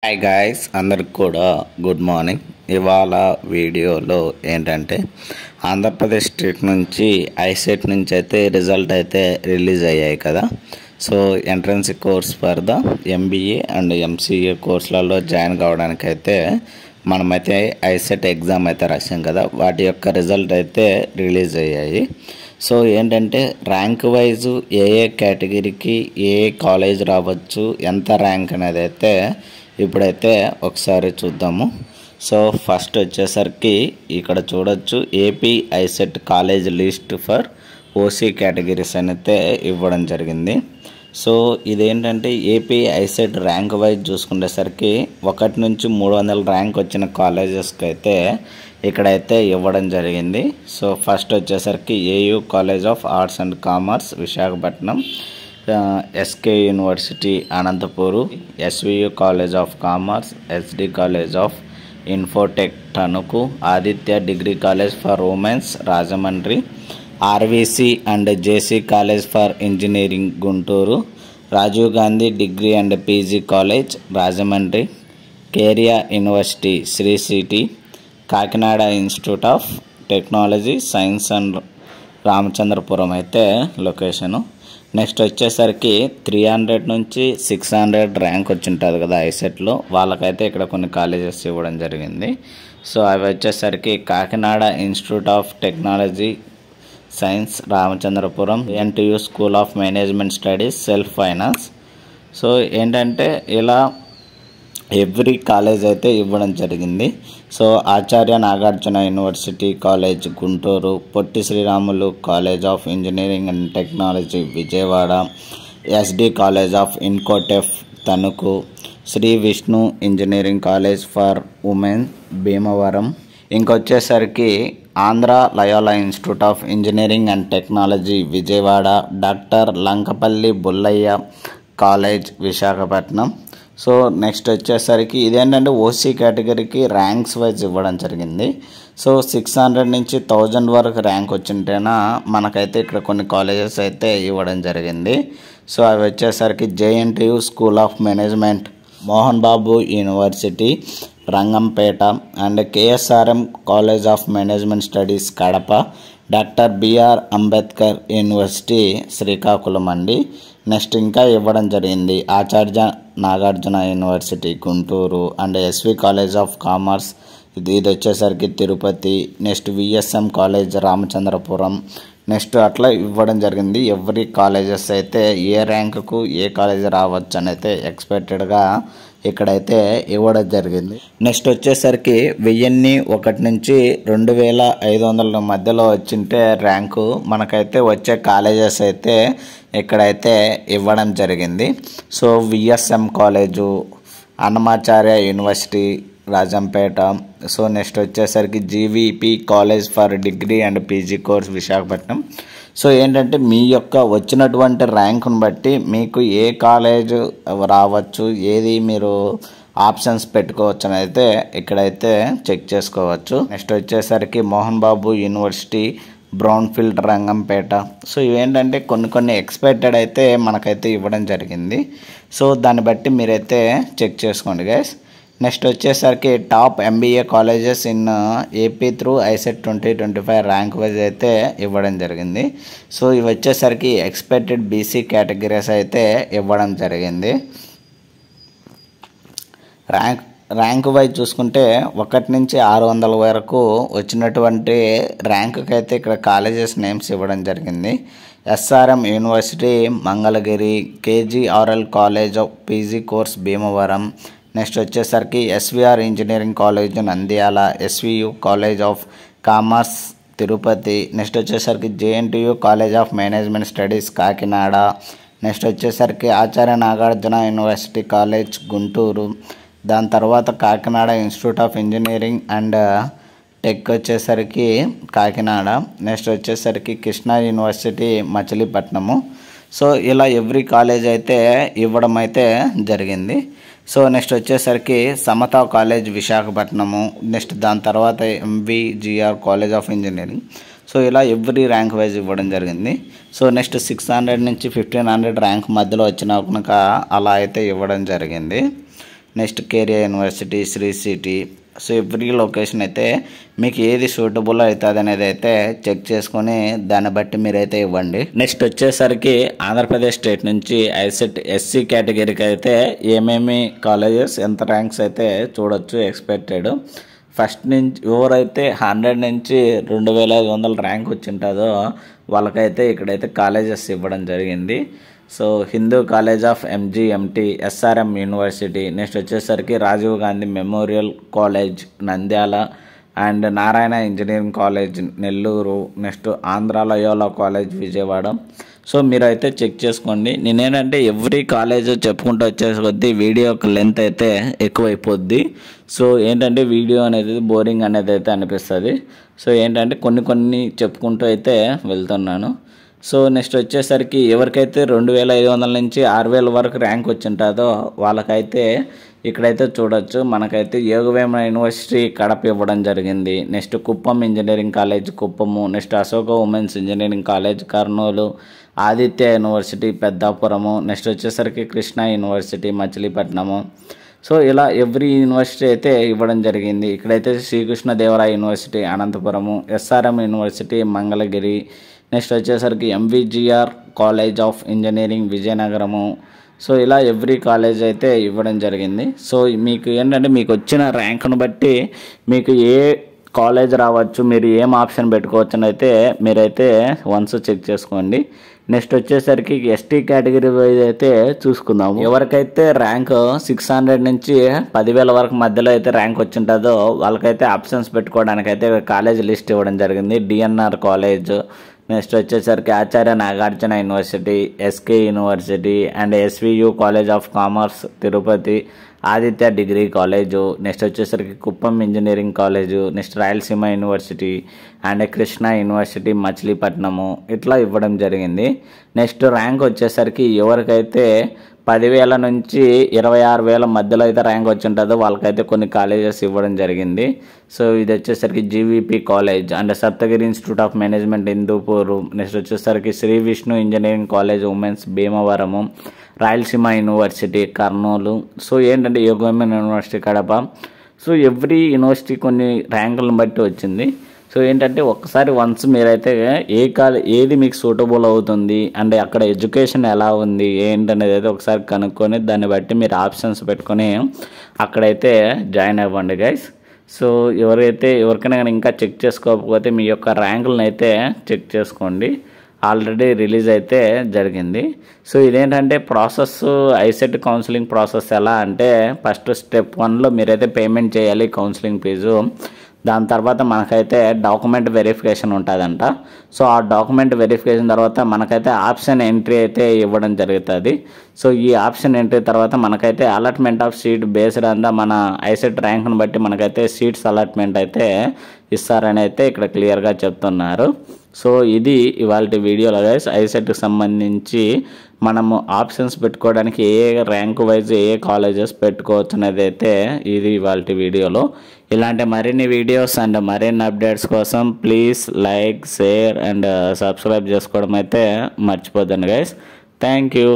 Hi guys, అందరికి కూడా good morning. ఇవాళ వీడియోలో ఏంటంటే ఆంధ్రప్రదేశ్ స్టేట్ నుంచి ఐసెట్ నుంచి అయితే రిజల్ట్ అయితే రిలీజ్ అయ్యాయి కదా. So entrance course for the MBA and MCA కోర్సులలో జాయిన్ కావడానికి అయితే మనమైతే ఐసెట్ ఎగ్జామ్ అయితే రాసాం కదా, వాటి యొక్క రిజల్ట్ అయితే రిలీజ్ అయ్యాయి. సో ఏంటంటే ర్యాంక్ వైజు ఏ కేటగిరీకి ఏ కాలేజ్ రావచ్చు, ఎంత ర్యాంక్ అనేది అయితే ఇప్పుడైతే ఒకసారి చూద్దాము. సో ఫస్ట్ వచ్చేసరికి ఇక్కడ చూడొచ్చు AP ICET college list for OC categories అయితే ఇవ్వడం జరిగింది. సో ఇదేంటంటే ఏపీ ఐసెట్ ర్యాంక్ వైజ్ చూసుకునేసరికి 1 నుంచి 300 ర్యాంక్ వచ్చిన కాలేజెస్కి అయితే ఇక్కడైతే ఇవ్వడం జరిగింది. సో ఫస్ట్ వచ్చేసరికి AU college of arts and commerce Visakhapatnam, SK university Anantapur, SVU college of commerce, SD college of infotech Tanuku, Aditya degree college for womens Rajahmundry, RVC and JC college for engineering Guntur, Rajiv Gandhi degree and PG college Rajahmundry, Krea university Sri City, Kakinada institute of technology science and Ramachandrapuram అయితే location. Next వచ్చేసరికి 300 నుంచి 600 rank వచ్చి ఉంటుంది కదా ఐసెట్లో, వాళ్ళకైతే ఇక్కడ కొన్ని colleges ఇవ్వడం జరిగింది. సో అవి వచ్చేసరికి Kakinada institute of technology science Ramachandrapuram, NTU school of management studies self finance. So ఏంటంటే ఇలా ఎవ్రీ కాలేజ్ అయితే ఇవ్వడం జరిగింది. So Acharya Nagarjuna university college Guntur, Potti Sriramulu college of engineering and technology Vijayawada, SD college of infotech Tanuku, Sri Vishnu engineering college for women Bhimavaram, ఇంకొచ్చేసరికి Andhra Loyola institute of engineering and technology Vijayawada, doctor Lankapalli Bullaiah college Visakhapatnam. So next వచ్చేసరికి ఇదేంటంటే OC కేటగిరీకి ranks wise ఇవ్వడం జరిగింది. సో 600 నుంచి 1000 వరకు ర్యాంక్ వచ్చింటేనా మనకైతే ఇక్కడ కొన్ని కాలేజెస్ అయితే ఇవ్వడం జరిగింది. సో అవి వచ్చేసరికి JNTU school of management, Mohan Babu university Rangampeta and KSRM college of management studies Kadapa, doctor BR Ambedkar university Srikakulam అండి. నెక్స్ట్ ఇంకా ఇవ్వడం జరిగింది Acharya Nagarjuna university Guntur and SV college of commerce, ఇది వచ్చేసరికి Tirupati. Next VSM college Ramachandrapuram. Next అట్లా ఇవ్వడం జరిగింది. ఎవ్రీ కాలేజెస్ అయితే ఏ ర్యాంకుకు ఏ కాలేజ్ రావచ్చు అని అయితే ఎక్స్పెక్టెడ్గా ఇక్కడైతే ఇవ్వడం జరిగింది. నెక్స్ట్ వచ్చేసరికి 1001 నుంచి 2500 మధ్యలో వచ్చింటే ర్యాంకు మనకైతే వచ్చే కాలేజెస్ అయితే ఇక్కడైతే ఇవ్వడం జరిగింది. So VSM college, Annamacharya university Rajampet. So next వచ్చేసరికి GVP college for degree and PG course Visakhapatnam. So ఏంటంటే మీ యొక్క వచ్చినటువంటి ర్యాంకును బట్టి మీకు ఏ కాలేజ్ రావచ్చు, ఏది మీరు ఆప్షన్స్ పెట్టుకోవచ్చు అని అయితే ఇక్కడైతే చెక్ చేసుకోవచ్చు. నెక్స్ట్ వచ్చేసరికి Mohan Babu university brownfield Rangampeta. So ఇవేంటంటే కొన్ని ఎక్స్పెక్టెడ్ అయితే మనకైతే ఇవ్వడం జరిగింది. సో దాన్ని బట్టి మీరైతే చెక్ చేసుకోండి గైస్. నెక్స్ట్ వచ్చేసరికి top MBA colleges in AP through ICET 2025 rank wise అయితే ఇవ్వడం జరిగింది. సో ఇవి వచ్చేసరికి ఎక్స్పెక్టెడ్ బీసీ కేటగిరీస్ అయితే ఇవ్వడం జరిగింది. ర్యాంక్ వైజ్ చూసుకుంటే 1 నుంచి 600 వరకు వచ్చినటువంటి ర్యాంకుకి అయితే ఇక్కడ కాలేజెస్ నేమ్స్ ఇవ్వడం జరిగింది. SRM university Mangalagiri, KGRL college of PG course Bhimavaram. Next వచ్చేసరికి SVR engineering college Nandyal, SVU college of commerce Tirupati. Next వచ్చేసరికి JNTU college of management studies Kakinada. Next వచ్చేసరికి ఆచార్య నాగార్జున యూనివర్సిటీ కాలేజ్ గుంటూరు. దాని తర్వాత Kakinada institute of engineering and tech వచ్చేసరికి Kakinada. Next వచ్చేసరికి Krishna university Machilipatnam. So ఇలా every college అయితే ఇవ్వడం అయితే జరిగింది. సో నెక్స్ట్ వచ్చేసరికి సమతా కాలేజ్ విశాఖపట్నము. నెక్స్ట్ దాని తర్వాత MVGR college of engineering. So ఇలా ఎవ్రీ ర్యాంక్ వైజ్ ఇవ్వడం జరిగింది. సో నెక్స్ట్ 600 నుంచి 1500 ర్యాంక్ మధ్యలో వచ్చిన కనుక అలా అయితే ఇవ్వడం జరిగింది. Next Krea university, Sri City. So every location అయితే మీకు ఏది సూటబుల్ అవుతుంది అనేది అయితే చెక్ చేసుకొని దాన్ని బట్టి మీరైతే ఇవ్వండి. నెక్స్ట్ వచ్చేసరికి ఆంధ్రప్రదేశ్ స్టేట్ నుంచి ఐసెట్ ఎస్సీ కేటగిరీకి అయితే ఏమేమి కాలేజెస్ ఎంత ర్యాంక్స్ అయితే చూడొచ్చు ఎక్స్పెక్టెడ్. ఫస్ట్ నుంచి ఎవరైతే 100 నుంచి 2500 ర్యాంక్ వచ్చి ఉంటుందో వాళ్ళకైతే ఇక్కడైతే కాలేజెస్ ఇవ్వడం జరిగింది. So Hindu college of MGMT, SRM university, next వచ్చేసరికి Rajiv Gandhi memorial college Nandyal, and Narayana engineering college Nellore, next Andhra Loyola college Vijayawada. So మీరైతే చెక్ చేసుకోండి. నేనేంటంటే ఎవ్రీ కాలేజ్ చెప్పుకుంటూ వచ్చేసి కొద్దీ వీడియో యొక్క లెంత్ అయితే ఎక్కువైపోద్ది. సో ఏంటంటే వీడియో అనేది బోరింగ్ అనేది అయితే అనిపిస్తుంది. సో ఏంటంటే కొన్ని చెప్పుకుంటూ అయితే వెళ్తున్నాను. సో నెక్స్ట్ వచ్చేసరికి ఎవరికైతే 2500 నుంచి 6000 వరకు ర్యాంక్ వచ్చి ఉంటుందో వాళ్ళకైతే ఇక్కడైతే చూడొచ్చు. మనకైతే యోగవేమ యూనివర్సిటీ కడప ఇవ్వడం జరిగింది. Next Kuppam engineering college Kuppam, next Ashoka womens engineering college Kurnool, Aditya university Peddapuram, next వచ్చేసరికి కృష్ణా యూనివర్సిటీ మచిలీపట్నము. సో ఇలా ఎవ్రీ యూనివర్సిటీ అయితే ఇవ్వడం జరిగింది. ఇక్కడైతే Sri Krishnadevaraya university Anantapur, SRM university Mangalagiri, next వచ్చేసరికి MVGR college of engineering Vizianagaram. So ఇలా ఎవ్రీ కాలేజ్ అయితే ఇవ్వడం జరిగింది. సో మీకు ఏంటంటే మీకు వచ్చిన ర్యాంకును బట్టి మీకు ఏ కాలేజ్ రావచ్చు, మీరు ఏం ఆప్షన్ పెట్టుకోవచ్చు అని అయితే మీరైతే వన్స్ చెక్ చేసుకోండి. నెక్స్ట్ వచ్చేసరికి ఎస్టీ కేటగిరీ వైజ్ అయితే చూసుకుందాము. ఎవరికైతే ర్యాంక్ 600 నుంచి 10,000 వరకు మధ్యలో అయితే ర్యాంక్ వచ్చి ఉంటుందో వాళ్ళకైతే ఆప్షన్స్ పెట్టుకోవడానికి అయితే కాలేజ్ లిస్ట్ ఇవ్వడం జరిగింది. డిఎన్ఆర్ కాలేజ్, నెక్స్ట్ వచ్చేసరికి Acharya Nagarjuna university, SK university, and SVU college of commerce Tirupati, Aditya degree college, next వచ్చేసరికి Kuppam engineering college, next Rayalaseema university, and Krishna university Machilipatnam ఇట్లా ఇవ్వడం జరిగింది. నెక్స్ట్ ర్యాంక్ వచ్చేసరికి ఎవరికైతే 10,000 నుంచి 26,000 మధ్యలో అయితే ర్యాంక్ వచ్చి ఉంటుందో వాళ్ళకైతే కొన్ని కాలేజెస్ ఇవ్వడం జరిగింది. సో ఇది వచ్చేసరికి GVP college, and Saptagiri institute of management Hindupur, next వచ్చేసరికి Sri Vishnu engineering college womens Bhimavaram, Rayalaseema university Kurnool. So ఏంటంటే Yogi Vemana university Kadapa. So every university కొన్ని ర్యాంకులను బట్టి వచ్చింది. సో ఏంటంటే ఒక్కసారి వన్స్ మీరైతే ఏది మీకు సూటబుల్ అవుతుంది అంటే అక్కడ ఎడ్యుకేషన్ ఎలా ఉంది ఏంటనేది అయితే ఒకసారి కనుక్కొని దాన్ని బట్టి మీరు ఆప్షన్స్ పెట్టుకొని అక్కడైతే జాయిన్ అవ్వండి గైస్. సో ఎవరికైనా కానీ ఇంకా చెక్ చేసుకోకపోతే మీ యొక్క ర్యాంకులను అయితే చెక్ చేసుకోండి. ఆల్రెడీ రిలీజ్ అయితే జరిగింది. సో ఇదేంటంటే ప్రాసెస్ ఐసెట్ కౌన్సిలింగ్ ప్రాసెస్ ఎలా అంటే ఫస్ట్ స్టెప్ 1లో మీరైతే పేమెంట్ చేయాలి కౌన్సిలింగ్ ఫీజు. దాని తర్వాత మనకైతే డాక్యుమెంట్ వెరిఫికేషన్ ఉంటుందంట. సో ఆ డాక్యుమెంట్ వెరిఫికేషన్ తర్వాత మనకైతే ఆప్షన్ ఎంట్రీ అయితే ఇవ్వడం జరుగుతుంది. సో ఈ ఆప్షన్ ఎంట్రీ తర్వాత మనకైతే అలాట్మెంట్ ఆఫ్ సీట్ బేస్డ్ అంతా మన ఐసెట్ ర్యాంక్ను బట్టి మనకైతే సీట్స్ అలాట్మెంట్ అయితే ఇస్తారని అయితే ఇక్కడ క్లియర్గా చెప్తున్నారు. సో ఇది ఇవాళ వీడియోలో గైస్ ఐసెట్కి సంబంధించి మనము ఆప్షన్స్ పెట్టుకోవడానికి ఏ ర్యాంక్ వైజ్ ఏ కాలేజెస్ పెట్టుకోవచ్చు అనేది అయితే ఇది ఇవాళ వీడియోలో. ఇలాంటి మరిన్ని వీడియోస్ అండ్ మరిన్ని అప్డేట్స్ కోసం please like, share and subscribe చేసుకోవడం అయితే మర్చిపోద్దండి గైస్. Thank you.